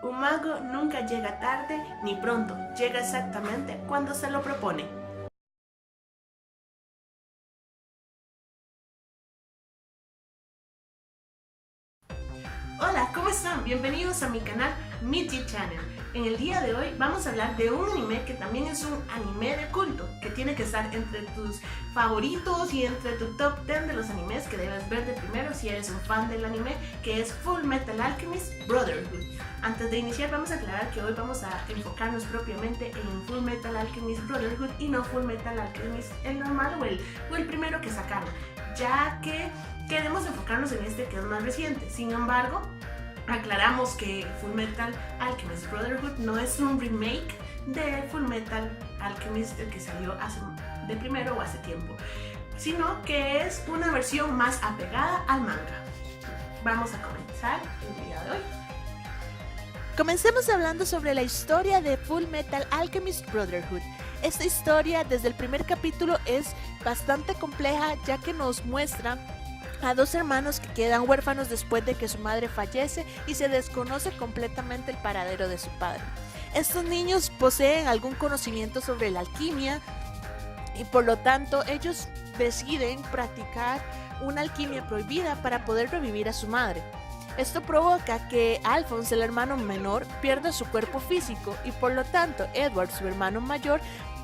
Un mago nunca llega tarde ni pronto, llega exactamente cuando se lo propone. Hola, ¿cómo están? Bienvenidos a mi canal Michi Channel. En el día de hoy vamos a hablar de un anime que también es un anime de culto, que tiene que estar entre tus favoritos y entre tu top 10 de los animes que debes ver de primero si eres un fan del anime, que es Full Metal Alchemist Brotherhood. Antes de iniciar vamos a aclarar que hoy vamos a enfocarnos propiamente en Full Metal Alchemist Brotherhood y no Full Metal Alchemist el normal o el primero que sacaron, ya que queremos enfocarnos en este que es más reciente. Sin embargo, aclaramos que Full Metal Alchemist Brotherhood no es un remake de Full Metal Alchemist el que salió de primero o hace tiempo, sino que es una versión más apegada al manga. Vamos a comenzar el día de hoy. Comencemos hablando sobre la historia de Full Metal Alchemist Brotherhood. Esta historia desde el primer capítulo es bastante compleja, ya que nos muestra a dos hermanos que quedan huérfanos después de que su madre fallece y se desconoce completamente el paradero de su padre. Estos niños poseen algún conocimiento sobre la alquimia y por lo tanto ellos deciden practicar una alquimia prohibida para poder revivir a su madre. Esto provoca que Alphonse, el hermano menor, pierda su cuerpo físico y por lo tanto Edward, su hermano mayor,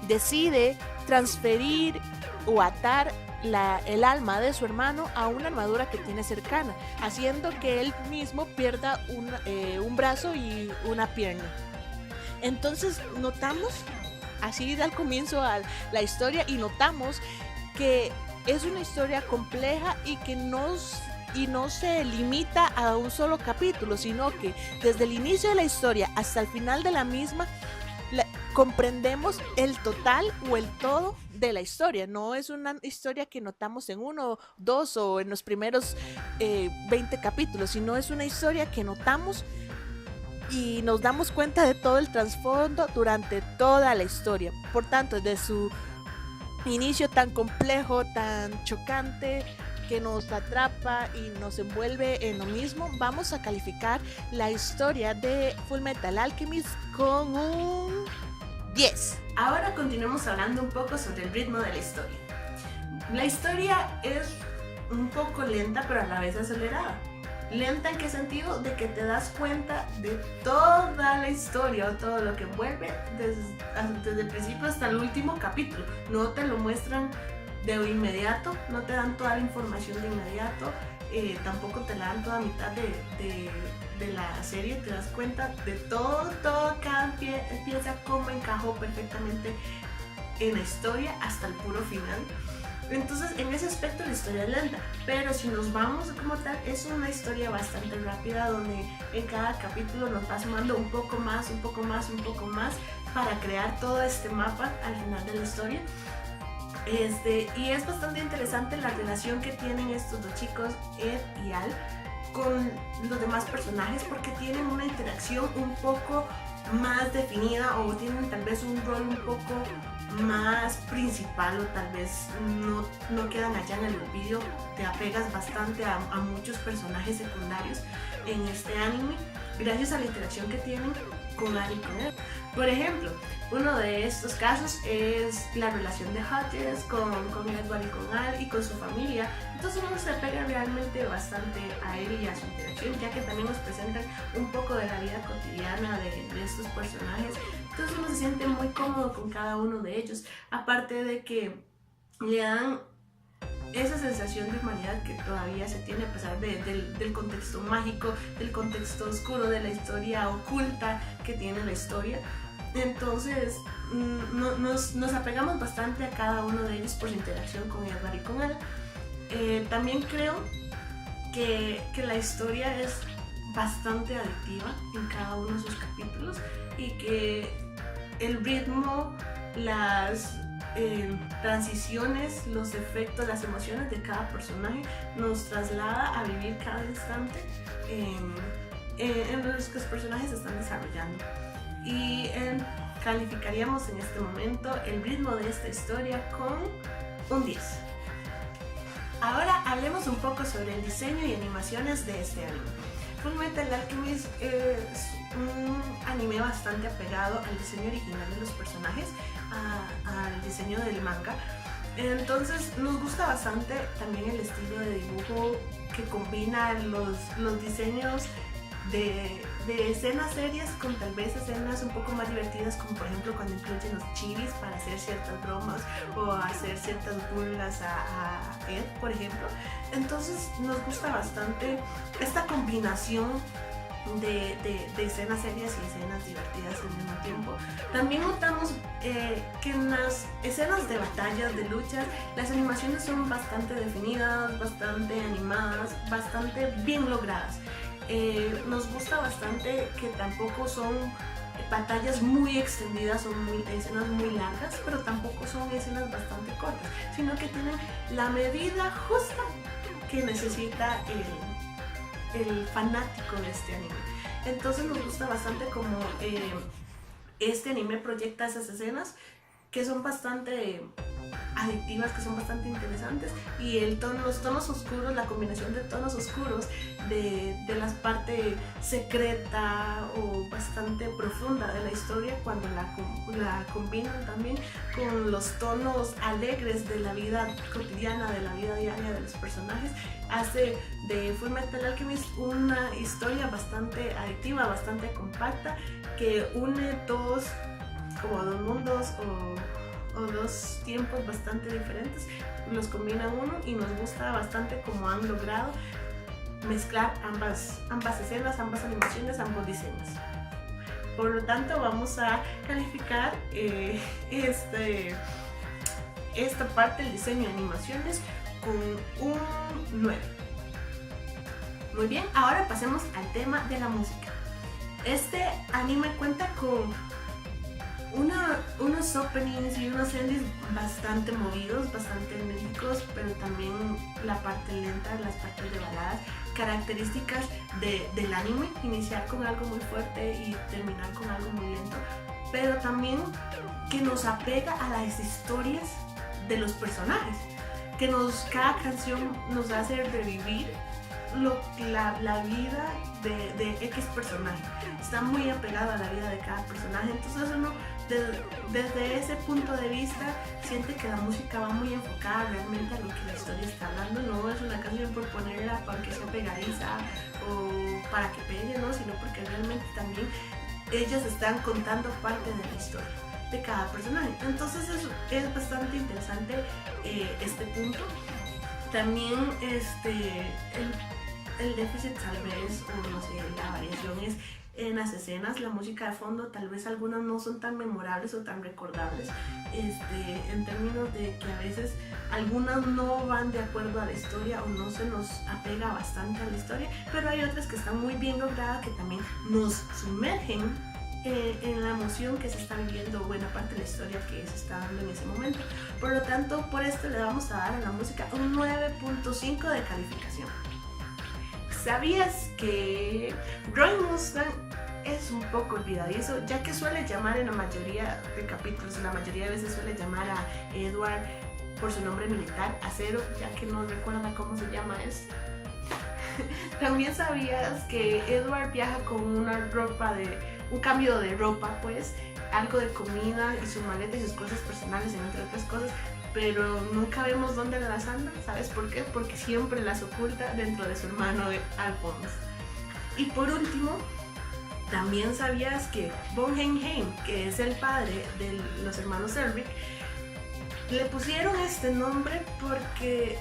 decide transferir o atar el alma de su hermano a una armadura que tiene cercana, haciendo que él mismo pierda un brazo y una pierna. Entonces notamos, así al comienzo la historia, y notamos que es una historia compleja y que no se limita a un solo capítulo, sino que desde el inicio de la historia hasta el final de la misma comprendemos el total o el todo de la historia. No es una historia que notamos en uno, dos o en los primeros 20 capítulos, sino es una historia que notamos y nos damos cuenta de todo el trasfondo durante toda la historia. Por tanto, desde su inicio tan complejo, tan chocante, que nos atrapa y nos envuelve en lo mismo, vamos a calificar la historia de Full Metal Alchemist con un 10. Ahora continuemos hablando un poco sobre el ritmo de la historia. La historia es un poco lenta, pero a la vez acelerada. ¿Lenta en qué sentido? De que te das cuenta de toda la historia o todo lo que envuelve desde el principio hasta el último capítulo. No te lo muestran de inmediato, no te dan toda la información de inmediato, tampoco te la dan toda mitad de la serie. Te das cuenta de todo cada pieza, cómo encajó perfectamente en la historia hasta el puro final. Entonces en ese aspecto la historia es lenta, pero si nos vamos como tal, es una historia bastante rápida donde en cada capítulo nos va sumando un poco más para crear todo este mapa al final de la historia. Y es bastante interesante la relación que tienen estos dos chicos, Ed y Al, con los demás personajes, porque tienen una interacción un poco más definida o tienen tal vez un rol un poco más principal, o tal vez no quedan allá en el olvido. Te apegas bastante a muchos personajes secundarios en este anime gracias a la interacción que tienen con Al y con Ed. Por ejemplo, uno de estos casos es la relación de Hodges con Edward y con Al y con su familia. Entonces uno se apega realmente bastante a él y a su interacción, ya que también nos presentan un poco de la vida cotidiana de estos personajes. Entonces uno se siente muy cómodo con cada uno de ellos, aparte de que le dan esa sensación de humanidad que todavía se tiene a pesar del contexto mágico, del contexto oscuro, de la historia oculta que tiene la historia. Entonces nos apegamos bastante a cada uno de ellos por su interacción con Edward y con él. También creo que la historia es bastante adictiva en cada uno de sus capítulos y que el ritmo, las transiciones, los efectos, las emociones de cada personaje nos traslada a vivir cada instante en los que los personajes se están desarrollando. Y calificaríamos en este momento el ritmo de esta historia con un 10. Ahora hablemos un poco sobre el diseño y animaciones de este anime. Full Metal Alchemist es anime bastante apegado al diseño original de los personajes, al diseño del manga. Entonces nos gusta bastante también el estilo de dibujo que combina los diseños de escenas serias con tal vez escenas un poco más divertidas, como por ejemplo cuando incluyen los chivis para hacer ciertas bromas o hacer ciertas burlas a Ed, por ejemplo. Entonces nos gusta bastante esta combinación de escenas serias y escenas divertidas al mismo tiempo. También notamos que en las escenas de batallas, de luchas, las animaciones son bastante definidas, bastante animadas, bastante bien logradas. Nos gusta bastante que tampoco son batallas muy extendidas, son escenas muy largas, pero tampoco son escenas bastante cortas, sino que tienen la medida justa que necesita el fanático de este anime. Entonces nos gusta bastante como este anime proyecta esas escenas que son bastante adictivas, que son bastante interesantes, y los tonos oscuros, la combinación de tonos oscuros de la parte secreta o bastante profunda de la historia, cuando la combinan también con los tonos alegres de la vida cotidiana, de la vida diaria de los personajes, hace de Fullmetal Alchemist una historia bastante adictiva, bastante compacta, que une dos mundos o dos tiempos bastante diferentes, los combina uno, y nos gusta bastante cómo han logrado mezclar ambas escenas, ambas animaciones, ambos diseños. Por lo tanto, vamos a calificar esta parte del diseño de animaciones con un 9. Muy bien, ahora pasemos al tema de la música. Este anime cuenta con unos openings y unos endings bastante movidos, bastante enérgicos, pero también la parte lenta, las partes de baladas, características del anime, iniciar con algo muy fuerte y terminar con algo muy lento, pero también que nos apega a las historias de los personajes, que cada canción nos hace revivir la vida de X personaje. Está muy apegado a la vida de cada personaje, entonces uno desde ese punto de vista siente que la música va muy enfocada realmente a lo que la historia está hablando. No es una canción por ponerla para que sea pegadiza o para que pegue, ¿no? Sino porque realmente también ellas están contando parte de la historia de cada personaje. Entonces es bastante interesante este punto. También el déficit tal vez, o no sé, la variación es en las escenas, la música de fondo, tal vez algunas no son tan memorables o tan recordables, en términos de que a veces algunas no van de acuerdo a la historia o no se nos apega bastante a la historia, pero hay otras que están muy bien logradas, que también nos sumergen en la emoción que se está viviendo, buena parte de la historia que se está dando en ese momento. Por lo tanto, por esto le vamos a dar a la música un 9.5 de calificación. ¿Sabías que Roy Mustang es un poco olvidadizo, ya que suele llamar en la mayoría de capítulos, la mayoría de veces suele llamar a Edward por su nombre militar, Acero, ya que no recuerda cómo se llama eso? También sabías que Edward viaja con un cambio de ropa, pues, algo de comida y sus maletas y sus cosas personales, entre otras cosas, pero nunca vemos dónde las anda. ¿Sabes por qué? Porque siempre las oculta dentro de su hermano Alphonse. Y por último, también sabías que Von Heim, que es el padre de los hermanos Elric, le pusieron este nombre porque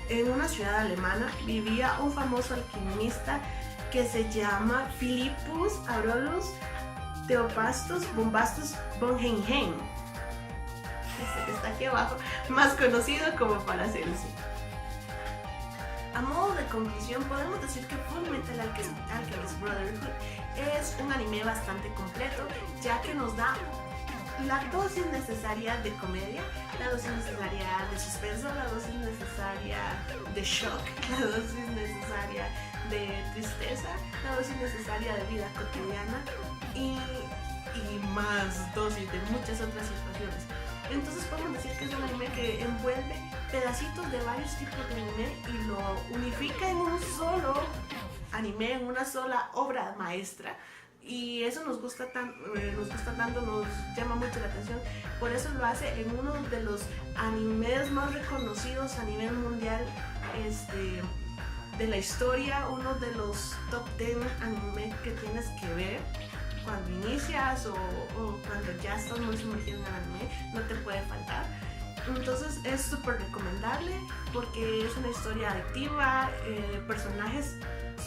en una ciudad alemana vivía un famoso alquimista que se llama Philippus Aurelius Theopastus Bombastus von Heim. Este que está aquí abajo, más conocido como Paracelso. A modo de conclusión, podemos decir que Fullmetal Alchemist Brotherhood es un anime bastante completo, ya que nos da la dosis necesaria de comedia, la dosis necesaria de suspenso, la dosis necesaria de shock, la dosis necesaria de tristeza, la dosis necesaria de vida cotidiana y más dosis de muchas otras situaciones. Entonces podemos decir que es un anime que envuelve pedacitos de varios tipos de anime y lo unifica en un solo anime, en una sola obra maestra, y eso nos gusta tanto, nos llama mucho la atención. Por eso lo hace en uno de los animes más reconocidos a nivel mundial de la historia, uno de los top 10 anime que tienes que ver cuando inicias o cuando ya estás muy sumergido en el anime, no te puede faltar. Entonces es súper recomendable porque es una historia adictiva, personajes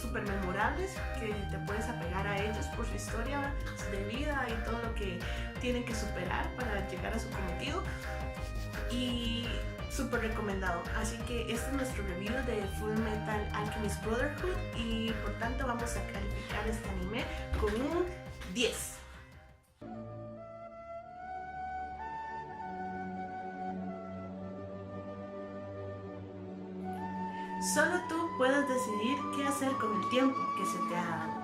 súper memorables que te puedes apegar a ellos por su historia de vida y todo lo que tienen que superar para llegar a su cometido, y súper recomendado. Así que este es nuestro review de Full Metal Alchemist Brotherhood, y por tanto vamos a calificar este anime con un 10. Solo tú puedes decidir qué hacer con el tiempo que se te ha dado.